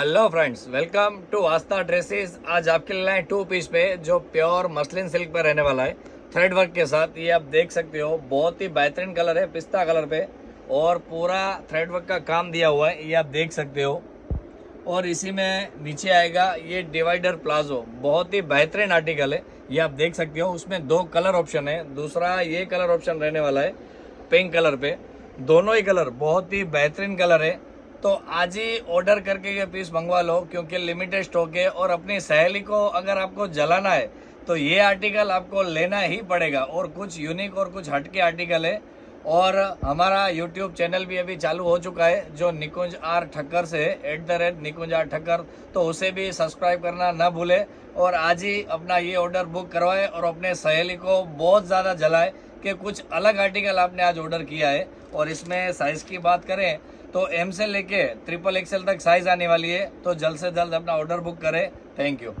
Hello friends, welcome to Astha dresses. आज आपके लिए लाए 2 पीस पे जो प्योर मसलिन सिल्क पे रहने वाला है, थ्रेड वर्क के साथ। ये आप देख सकते हो, बहुत ही बेहतरीन कलर है, पिस्ता कलर पे, और पूरा थ्रेड वर्क का काम दिया हुआ है, ये आप देख सकते हो। और इसी में नीचे आएगा ये डिवाइडर प्लाजो, बहुत ही बेहतरीन आर्टिकल है, ये आप देख सकते हो। उसमें 2 कलर ऑप्शन है, दूसरा ये कलर ऑप्शन रहने वाला है पिंक कलर पे। दोनों ही कलर बहुत ही बेहतरीन कलर है, तो आज ही ऑर्डर करके ये पीस मंगवा लो, क्योंकि लिमिटेड स्टॉक है। और अपनी सहेली को अगर आपको जलाना है तो ये आर्टिकल आपको लेना ही पड़ेगा, और कुछ यूनिक और कुछ हटके आर्टिकल है। और हमारा यूट्यूब चैनल भी अभी चालू हो चुका है, जो निकुंज आर ठक्कर से @निकुंज आर ठक्कर, तो उसे भी सब्सक्राइब करना ना भूले। और आज ही अपना ये ऑर्डर बुक करवाए और अपने सहेली को बहुत ज़्यादा जलाए कि कुछ अलग आर्टिकल आपने आज ऑर्डर किया है। और इसमें साइज़ की बात करें तो M से लेके XXL तक साइज़ आने वाली है, तो जल्द से जल्द अपना ऑर्डर बुक करें। Thank you.